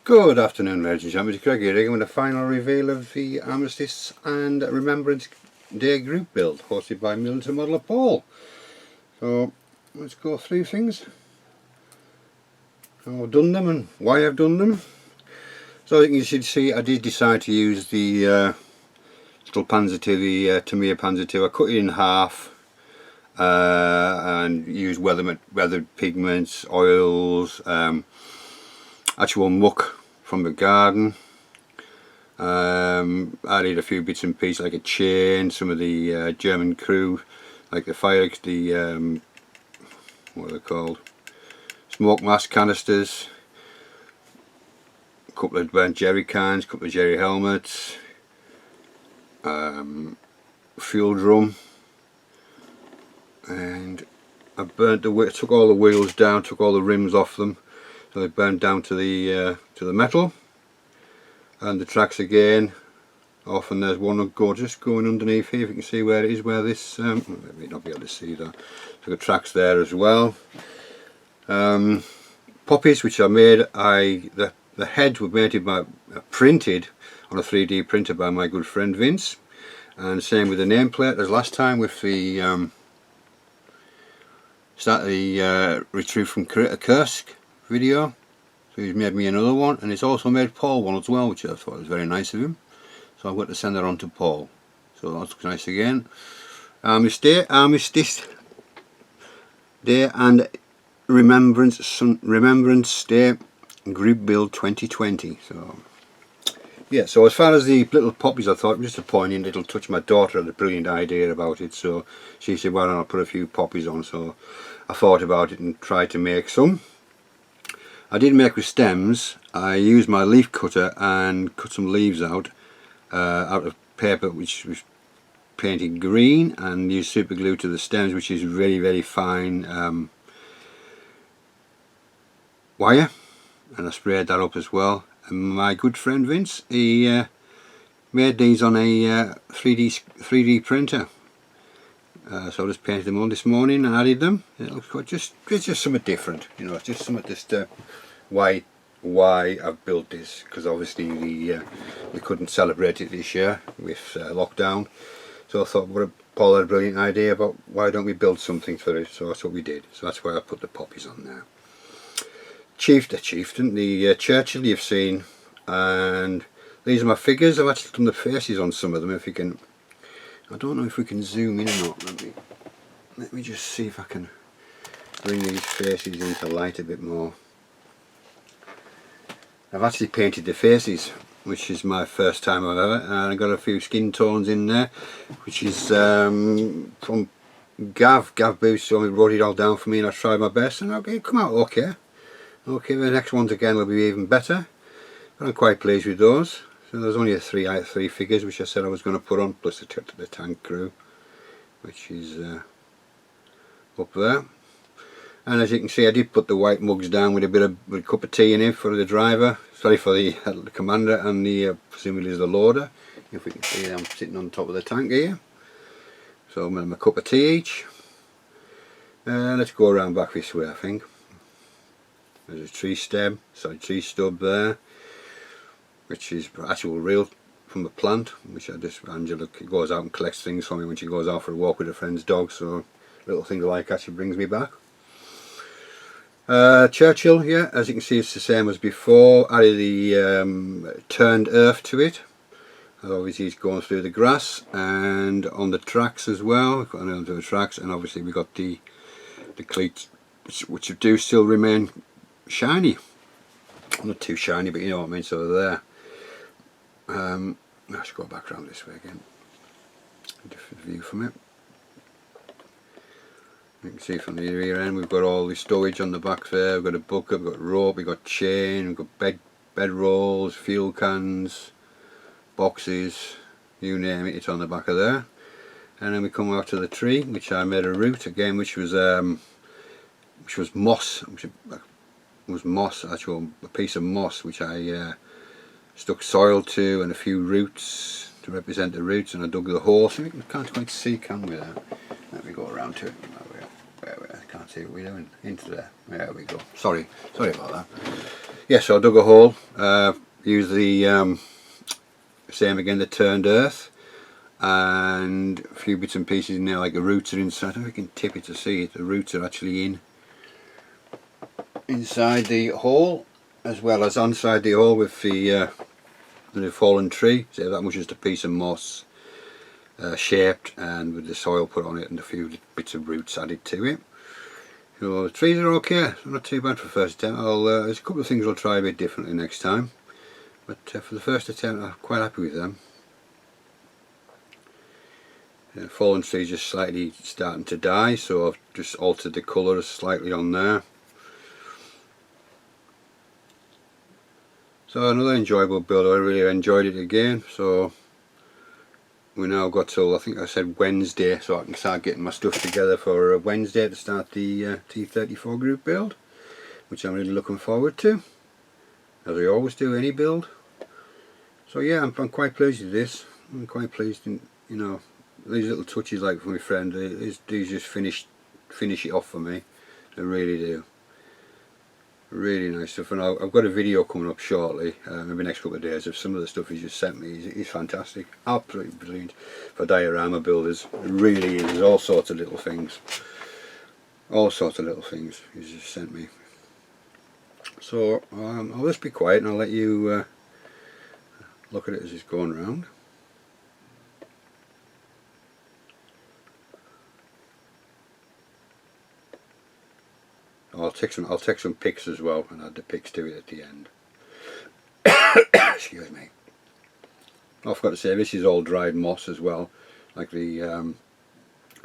Good afternoon, ladies and gentlemen. It's Greg here with a final reveal of the Armistice and Remembrance Day group build hosted by Milton Modeller Paul. So let's go through things, how I've done them and why I've done them. So I think you should see I did decide to use the little Panzer II, the Tamiya Panzer II. I cut it in half and used weathered pigments, oils, actual muck from the garden. Added a few bits and pieces like a chain, some of the German crew, like the fire, what are they called? Smoke mask canisters, a couple of burnt jerry cans, a couple of jerry helmets, fuel drum, and I took all the wheels down, took all the rims off them. So they burned down to the metal, and the tracks again off, and there's one just going underneath here. If you can see where it is, where this maybe not be able to see that. So the tracks there as well. Poppies, which I made. The heads were printed on a 3D printer by my good friend Vince, and same with the nameplate as last time with the Retrieve from Kursk video. So he's made me another one, and he's also made Paul one as well, which I thought was very nice of him. So I'm going to send that on to Paul. So that looks nice again. Armistice Day and Remembrance Day group build 2020. So yeah, so as far as the little poppies, I thought just a poignant little touch. My daughter had a brilliant idea about it, so she said, why don't I put a few poppies on? So I thought about it and tried to make some. I did make with stems. I used my leaf cutter and cut some leaves out of paper which was painted green, and used super glue to the stems, which is very, very fine wire, and I sprayed that up as well. And my good friend Vince, he made these on a 3D printer. So I just painted them all this morning and added them. It looks quite it's just something different, you know. It's just something why I've built this, because obviously we couldn't celebrate it this year with lockdown. So I thought, Paul had a brilliant idea about why don't we build something for it. So that's what we did. So that's why I put the poppies on there. Chieftain, the Churchill you've seen, and these are my figures. I've actually done the faces on some of them. If you can, I don't know if we can zoom in or not. Let me just see if I can bring these faces into light a bit more. I've actually painted the faces, which is my first time I've ever, and I got a few skin tones in there, which is from Gav Boots. So he wrote it all down for me, and I tried my best, and it come out okay. Okay, the next ones again will be even better, but I'm quite pleased with those. So there's only three figures which I said I was going to put on, plus the tank crew, which is up there. And as you can see, I did put the white mugs down with a cup of tea in it for the driver, sorry, for the commander, and the presumably is the loader. If we can see, I'm sitting on top of the tank here. So I'm going to have a cup of tea each. Let's go around back this way. I think there's a tree stub there, which is actual real from the plant, which Angela goes out and collects things for me when she goes out for a walk with a friend's dog. So little things like that, she brings me back. Churchill here, as you can see, it's the same as before. Added the turned earth to it. Obviously it's going through the grass, and on the tracks as well. We've got onto the tracks, and obviously we got the cleats, which do still remain shiny. Not too shiny, but you know what I mean. So they're there. Let's go back around this way again. A different view from it. You can see from the rear end we've got all the stowage on the back there. We've got a bucket, we've got rope, we've got chain, we've got bed rolls, fuel cans, boxes, you name it, it's on the back of there. And then we come out to the tree, which I made a root again, which was moss, actual a piece of moss, which I stuck soil to and a few roots to represent the roots, and I dug the hole. So we can't quite see, can we? There. Let me go around to it. I can't see what we're doing. Into there. There we go. Sorry about that. so I dug a hole, used the same again, the turned earth, and a few bits and pieces in there, like the roots are inside. I don't know if you can tip it to see it. The roots are actually inside the hole, as well as inside the hole with the fallen tree. So that was just a piece of moss, shaped, and with the soil put on it and a few bits of roots added to it. So the trees are okay, not too bad for the first attempt. There's a couple of things I'll try a bit differently next time, but for the first attempt I'm quite happy with them. Fallen trees just slightly starting to die, so I've just altered the colours slightly on there. So another enjoyable build. I really enjoyed it again. So we now got till, I think I said Wednesday, so I can start getting my stuff together for Wednesday to start the T34 group build, which I'm really looking forward to, as I always do any build. So yeah, I'm quite pleased with this. I'm quite pleased in, you know, these little touches, like for my friend, these just finish it off for me. They really do. Really nice stuff, and I've got a video coming up shortly, maybe next couple of days, of some of the stuff he's just sent me. He's fantastic, absolutely brilliant for diorama builders. It really is. There's all sorts of little things he's just sent me. So I'll just be quiet and I'll let you look at it as it's going around. I'll take some pics as well, and add the pics to it at the end. Excuse me. I forgot to say, this is all dried moss as well, like the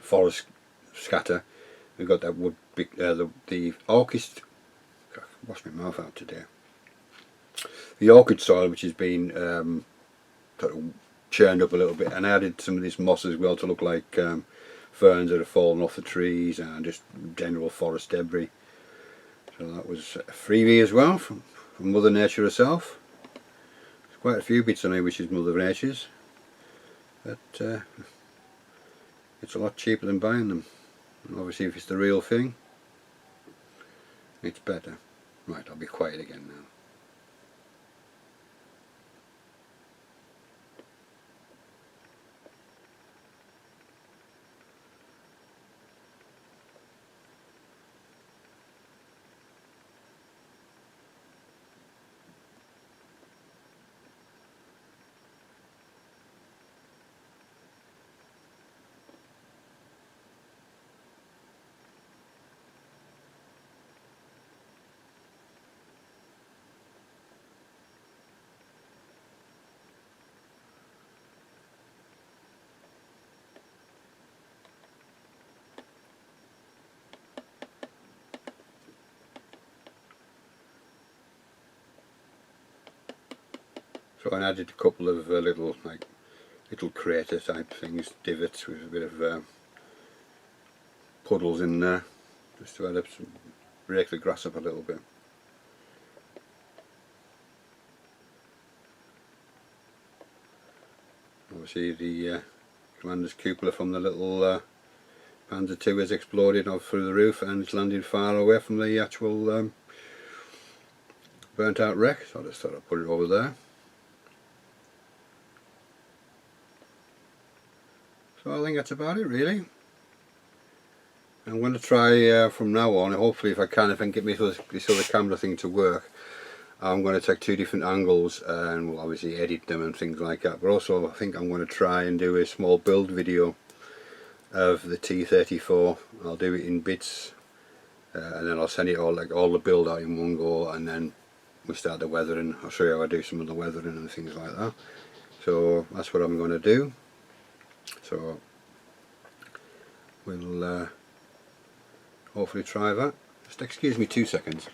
forest scatter. We've got that wood, the orchid. I washed my mouth out today. The orchid soil, which has been sort of churned up a little bit, and added some of this moss as well to look like ferns that have fallen off the trees and just general forest debris. So that was a freebie as well from Mother Nature herself. There's quite a few bits on here which is Mother Nature's, but it's a lot cheaper than buying them. And obviously if it's the real thing, it's better. Right, I'll be quiet again now. So I added a couple of little crater type things, divots with a bit of puddles in there, just to add up some, rake the grass up a little bit. Obviously the commander's cupola from the little Panzer II has exploded off through the roof, and it's landed far away from the actual burnt out wreck, so I just thought I'd put it over there. So I think that's about it really. I'm going to try from now on, hopefully if I can get this other camera thing to work, I'm going to take two different angles and we'll obviously edit them and things like that. But also I think I'm going to try and do a small build video of the T34. I'll do it in bits and then I'll send it all, like all the build out in one go, and then we start the weathering. I'll show you how I do some of the weathering and things like that. So that's what I'm going to do. So we'll hopefully try that. Just excuse me 2 seconds.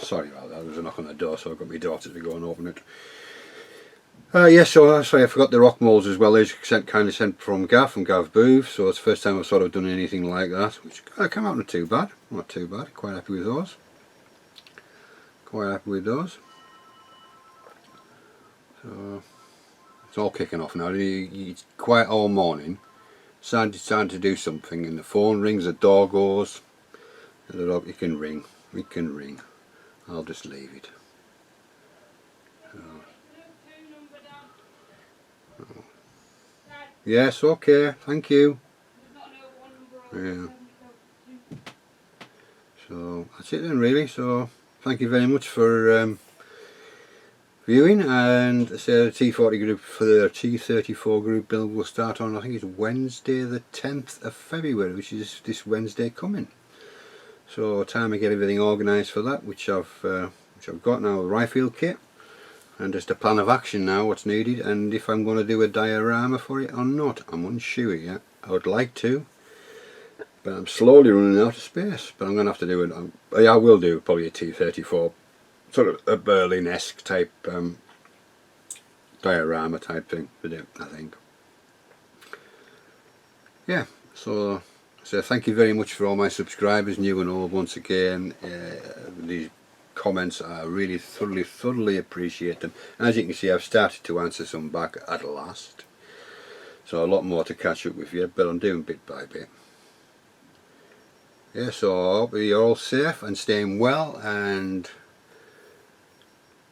sorry about that, there was a knock on the door, so I got my daughter to go and open it. Yes, so sorry, I forgot the rock moulds as well. These kindly sent from Gav Booth, so it's the first time I've sort of done anything like that, which come out not too bad, quite happy with those. So it's all kicking off now. It's quiet all morning, starting to do something, and the phone rings, the door goes, and it can ring, I'll just leave it. Yes, okay, thank you. Yeah. So that's it then really, so thank you very much for viewing, and say the T40 group for the T34 group build will start on, I think it's Wednesday the 10th of February, which is this Wednesday coming. So time to get everything organised for that, which I've got now, a rifle kit, and just a plan of action now, what's needed, and if I'm going to do a diorama for it or not. I'm unsure yet. I would like to, but I'm slowly running out of space. But I'm going to have to do it. I will do probably a T34, sort of a Berlin-esque type diorama type thing with it, I think. Yeah, so thank you very much for all my subscribers, new and old, once again. These comments, I really thoroughly appreciate them. As you can see, I've started to answer some back at last, so a lot more to catch up with you, but I'm doing bit by bit. Yeah, so I hope you're all safe and staying well, and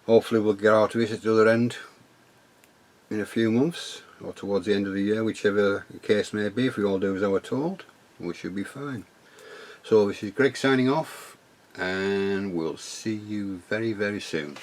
hopefully we'll get out of it at the other end in a few months, or towards the end of the year, whichever the case may be. If we all do as I were told, we should be fine. So this is Greg signing off, and we'll see you very soon.